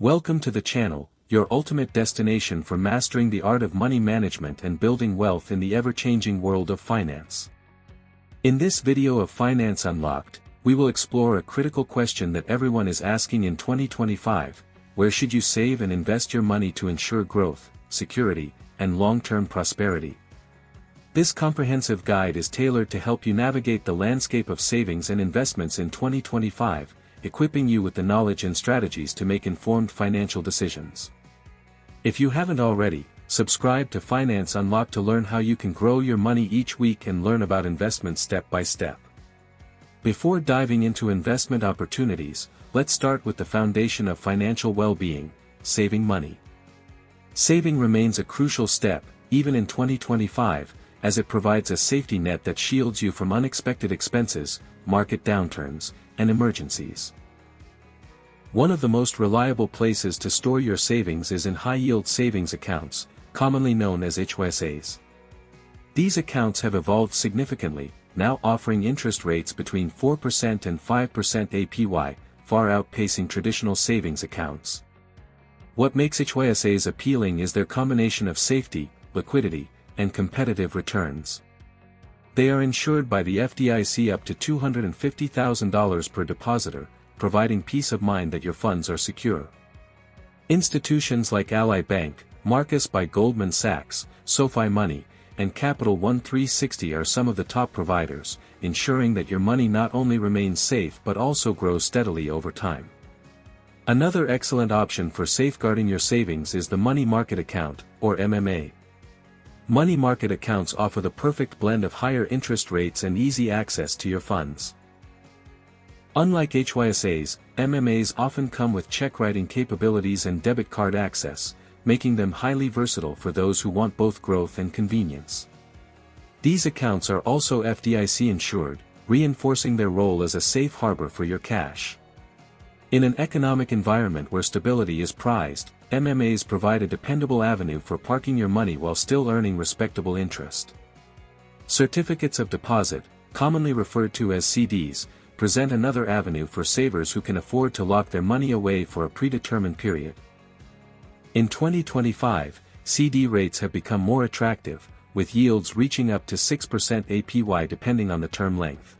Welcome to the channel, your ultimate destination for mastering the art of money management and building wealth in the ever-changing world of finance. In this video of Finance Unlocked, we will explore a critical question that everyone is asking in 2025: where should you save and invest your money to ensure growth, security, and long-term prosperity? This comprehensive guide is tailored to help you navigate the landscape of savings and investments in 2025, equipping you with the knowledge and strategies to make informed financial decisions. If you haven't already, subscribe to Finance Unlocked to learn how you can grow your money each week and learn about investments step by step. Before diving into investment opportunities, let's start with the foundation of financial well-being: saving money. Saving remains a crucial step, even in 2025, as it provides a safety net that shields you from unexpected expenses, market downturns, and emergencies. One of the most reliable places to store your savings is in high-yield savings accounts, commonly known as HYSAs. These accounts have evolved significantly, now offering interest rates between 4% and 5% APY, far outpacing traditional savings accounts. What makes HYSAs appealing is their combination of safety, liquidity, and competitive returns. They are insured by the FDIC up to $250,000 per depositor, providing peace of mind that your funds are secure. Institutions like Ally Bank, Marcus by Goldman Sachs, SoFi Money, and Capital One 360 are some of the top providers, ensuring that your money not only remains safe but also grows steadily over time. Another excellent option for safeguarding your savings is the money market account, or MMA. Money market accounts offer the perfect blend of higher interest rates and easy access to your funds. Unlike HYSAs, MMAs often come with check-writing capabilities and debit card access, making them highly versatile for those who want both growth and convenience. These accounts are also FDIC insured, reinforcing their role as a safe harbor for your cash. In an economic environment where stability is prized, MMAs provide a dependable avenue for parking your money while still earning respectable interest. Certificates of deposit, commonly referred to as CDs, present another avenue for savers who can afford to lock their money away for a predetermined period. In 2025, CD rates have become more attractive, with yields reaching up to 6% APY depending on the term length.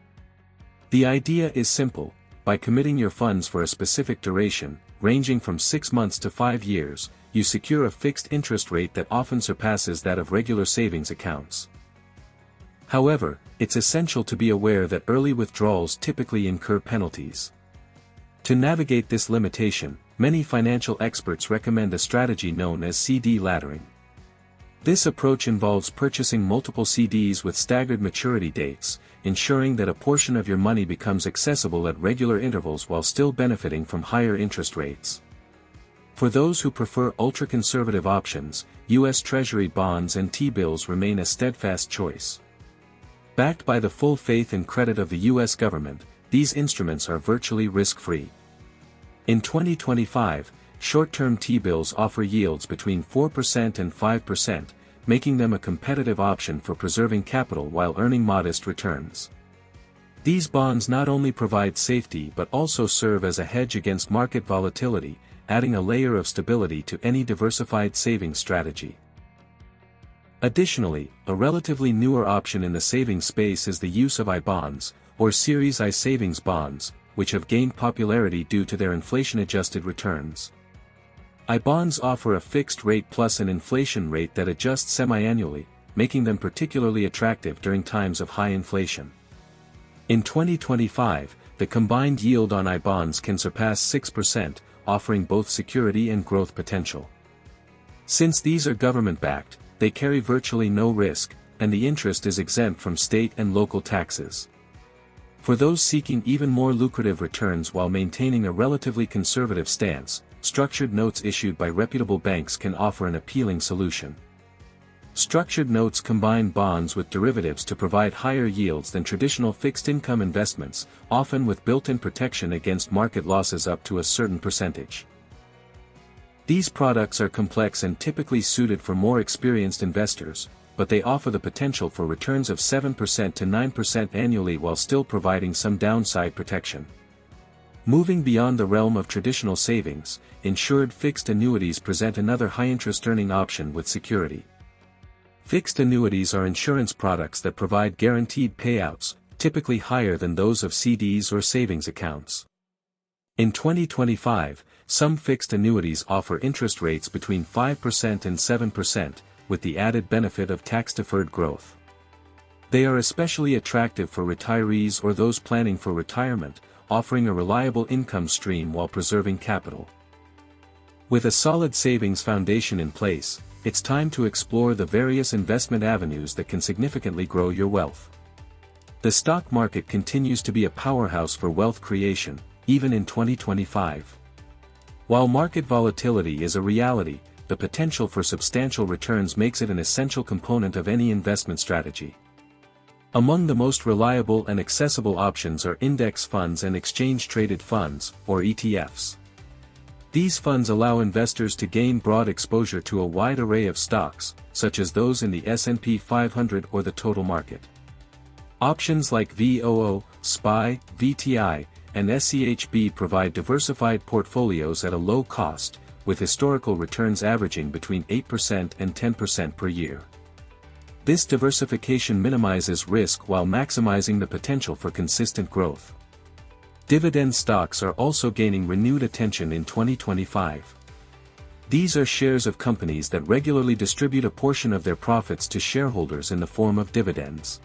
The idea is simple: by committing your funds for a specific duration, ranging from 6 months to 5 years, you secure a fixed interest rate that often surpasses that of regular savings accounts. However, it's essential to be aware that early withdrawals typically incur penalties. To navigate this limitation, many financial experts recommend a strategy known as CD laddering. This approach involves purchasing multiple CDs with staggered maturity dates, ensuring that a portion of your money becomes accessible at regular intervals while still benefiting from higher interest rates. For those who prefer ultra-conservative options, U.S. Treasury bonds and T-bills remain a steadfast choice. Backed by the full faith and credit of the U.S. government, these instruments are virtually risk-free. In 2025, short-term T-bills offer yields between 4% and 5%, making them a competitive option for preserving capital while earning modest returns. These bonds not only provide safety but also serve as a hedge against market volatility, adding a layer of stability to any diversified savings strategy. Additionally, a relatively newer option in the savings space is the use of I-bonds, or Series I savings bonds, which have gained popularity due to their inflation-adjusted returns. I-bonds offer a fixed rate plus an inflation rate that adjusts semi-annually, making them particularly attractive during times of high inflation. In 2025, the combined yield on I-bonds can surpass 6%, offering both security and growth potential. Since these are government-backed, they carry virtually no risk, and the interest is exempt from state and local taxes. For those seeking even more lucrative returns while maintaining a relatively conservative stance, structured notes issued by reputable banks can offer an appealing solution. Structured notes combine bonds with derivatives to provide higher yields than traditional fixed-income investments, often with built-in protection against market losses up to a certain percentage. These products are complex and typically suited for more experienced investors, but they offer the potential for returns of 7% to 9% annually while still providing some downside protection. Moving beyond the realm of traditional savings, insured fixed annuities present another high-interest earning option with security. Fixed annuities are insurance products that provide guaranteed payouts, typically higher than those of CDs or savings accounts. In 2025, some fixed annuities offer interest rates between 5% and 7%, with the added benefit of tax-deferred growth. They are especially attractive for retirees or those planning for retirement, offering a reliable income stream while preserving capital. With a solid savings foundation in place, it's time to explore the various investment avenues that can significantly grow your wealth. The stock market continues to be a powerhouse for wealth creation, even in 2025. While market volatility is a reality, the potential for substantial returns makes it an essential component of any investment strategy. Among the most reliable and accessible options are index funds and exchange-traded funds, or ETFs. These funds allow investors to gain broad exposure to a wide array of stocks, such as those in the S&P 500 or the total market. Options like VOO, SPY, VTI, and SCHB provide diversified portfolios at a low cost, with historical returns averaging between 8% and 10% per year. This diversification minimizes risk while maximizing the potential for consistent growth. Dividend stocks are also gaining renewed attention in 2025. These are shares of companies that regularly distribute a portion of their profits to shareholders in the form of dividends.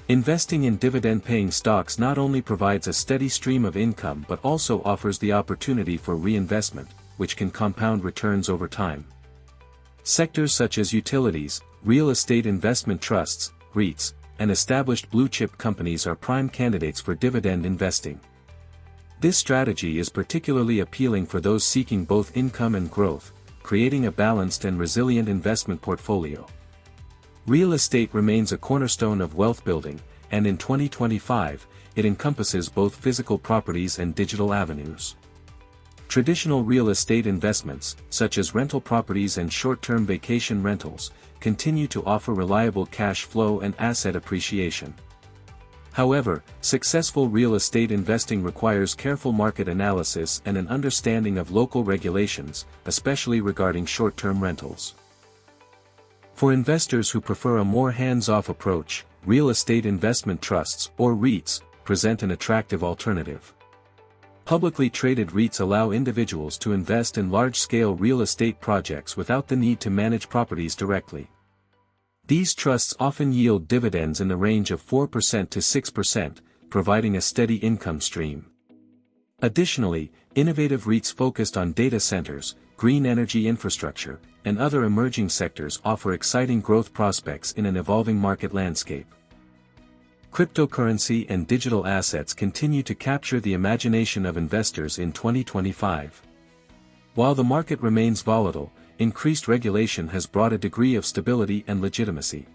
Investing in dividend-paying stocks not only provides a steady stream of income but also offers the opportunity for reinvestment, which can compound returns over time. Sectors such as utilities, real estate investment trusts, REITs, and established blue-chip companies are prime candidates for dividend investing. This strategy is particularly appealing for those seeking both income and growth, creating a balanced and resilient investment portfolio. Real estate remains a cornerstone of wealth building, and in 2025, it encompasses both physical properties and digital avenues. Traditional real estate investments, such as rental properties and short-term vacation rentals, continue to offer reliable cash flow and asset appreciation. However, successful real estate investing requires careful market analysis and an understanding of local regulations, especially regarding short-term rentals. For investors who prefer a more hands-off approach, real estate investment trusts, or REITs, present an attractive alternative. Publicly traded REITs allow individuals to invest in large-scale real estate projects without the need to manage properties directly. These trusts often yield dividends in the range of 4% to 6%, providing a steady income stream. Additionally, innovative REITs focused on data centers, green energy infrastructure, and other emerging sectors offer exciting growth prospects in an evolving market landscape. Cryptocurrency and digital assets continue to capture the imagination of investors in 2025. While the market remains volatile, increased regulation has brought a degree of stability and legitimacy.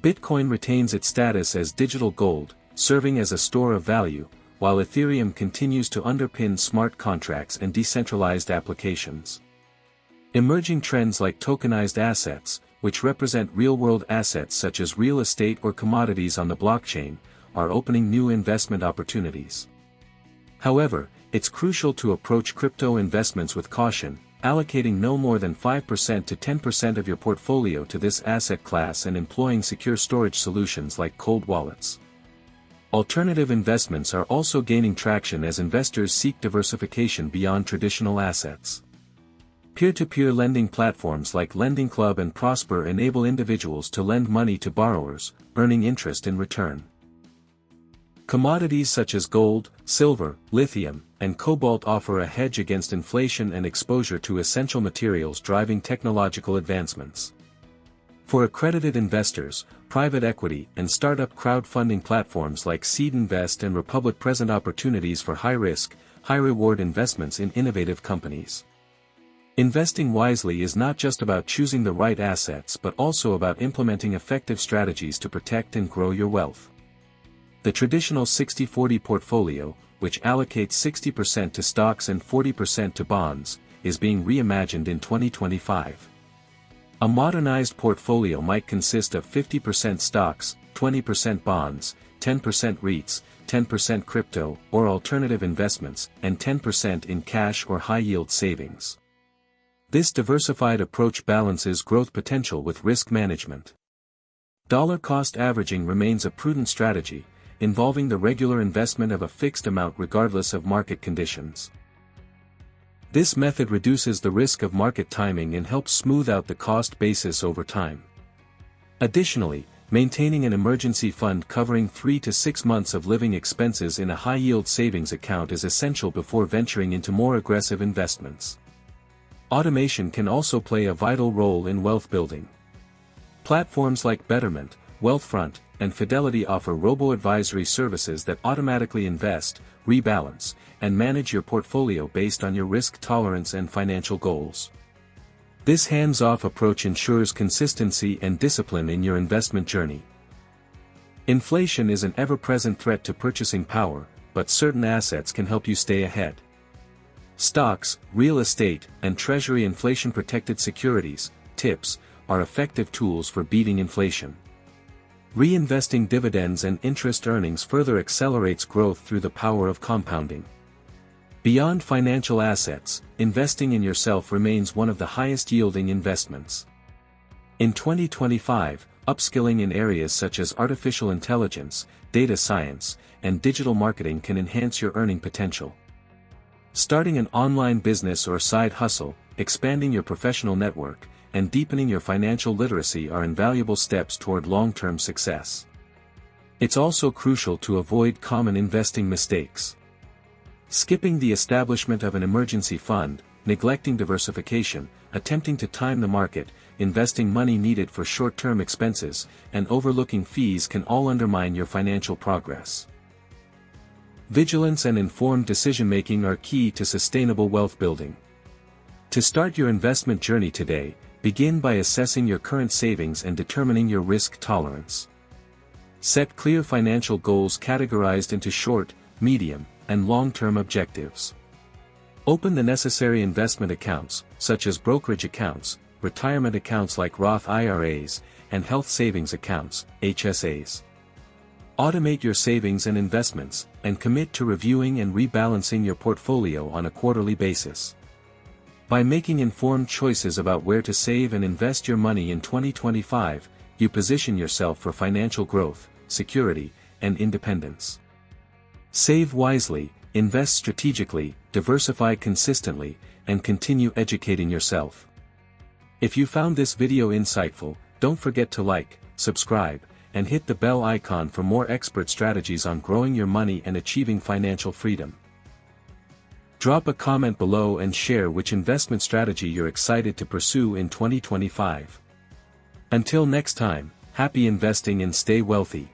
Bitcoin retains its status as digital gold, serving as a store of value, while Ethereum continues to underpin smart contracts and decentralized applications. Emerging trends like tokenized assets, which represent real-world assets such as real estate or commodities on the blockchain, are opening new investment opportunities. However, it's crucial to approach crypto investments with caution, allocating no more than 5% to 10% of your portfolio to this asset class and employing secure storage solutions like cold wallets. Alternative investments are also gaining traction as investors seek diversification beyond traditional assets. Peer-to-peer lending platforms like Lending Club and Prosper enable individuals to lend money to borrowers, earning interest in return. Commodities such as gold, silver, lithium, and cobalt offer a hedge against inflation and exposure to essential materials driving technological advancements. For accredited investors, private equity and startup crowdfunding platforms like Seed Invest and Republic present opportunities for high-risk, high-reward investments in innovative companies. Investing wisely is not just about choosing the right assets but also about implementing effective strategies to protect and grow your wealth. The traditional 60-40 portfolio, which allocates 60% to stocks and 40% to bonds, is being reimagined in 2025. A modernized portfolio might consist of 50% stocks, 20% bonds, 10% REITs, 10% crypto or alternative investments, and 10% in cash or high-yield savings. This diversified approach balances growth potential with risk management. Dollar cost averaging remains a prudent strategy, involving the regular investment of a fixed amount regardless of market conditions. This method reduces the risk of market timing and helps smooth out the cost basis over time. Additionally, maintaining an emergency fund covering 3 to 6 months of living expenses in a high-yield savings account is essential before venturing into more aggressive investments. Automation can also play a vital role in wealth building. Platforms like Betterment, Wealthfront, and Fidelity offer robo-advisory services that automatically invest, rebalance, and manage your portfolio based on your risk tolerance and financial goals. This hands-off approach ensures consistency and discipline in your investment journey. Inflation is an ever-present threat to purchasing power, but certain assets can help you stay ahead. Stocks, real estate, and Treasury inflation-protected securities, TIPS, are effective tools for beating inflation. Reinvesting dividends and interest earnings further accelerates growth through the power of compounding. Beyond financial assets, investing in yourself remains one of the highest-yielding investments. In 2025, upskilling in areas such as artificial intelligence, data science, and digital marketing can enhance your earning potential. Starting an online business or side hustle, expanding your professional network, and deepening your financial literacy are invaluable steps toward long-term success. It's also crucial to avoid common investing mistakes. Skipping the establishment of an emergency fund, neglecting diversification, attempting to time the market, investing money needed for short-term expenses, and overlooking fees can all undermine your financial progress. Vigilance and informed decision-making are key to sustainable wealth building. To start your investment journey today, begin by assessing your current savings and determining your risk tolerance. Set clear financial goals categorized into short, medium, and long-term objectives. Open the necessary investment accounts, such as brokerage accounts, retirement accounts like Roth IRAs, and health savings accounts, HSAs. Automate your savings and investments, and commit to reviewing and rebalancing your portfolio on a quarterly basis. By making informed choices about where to save and invest your money in 2025, you position yourself for financial growth, security, and independence. Save wisely, invest strategically, diversify consistently, and continue educating yourself. If you found this video insightful, don't forget to like, subscribe, and hit the bell icon for more expert strategies on growing your money and achieving financial freedom. Drop a comment below and share which investment strategy you're excited to pursue in 2025. Until next time, happy investing and stay wealthy.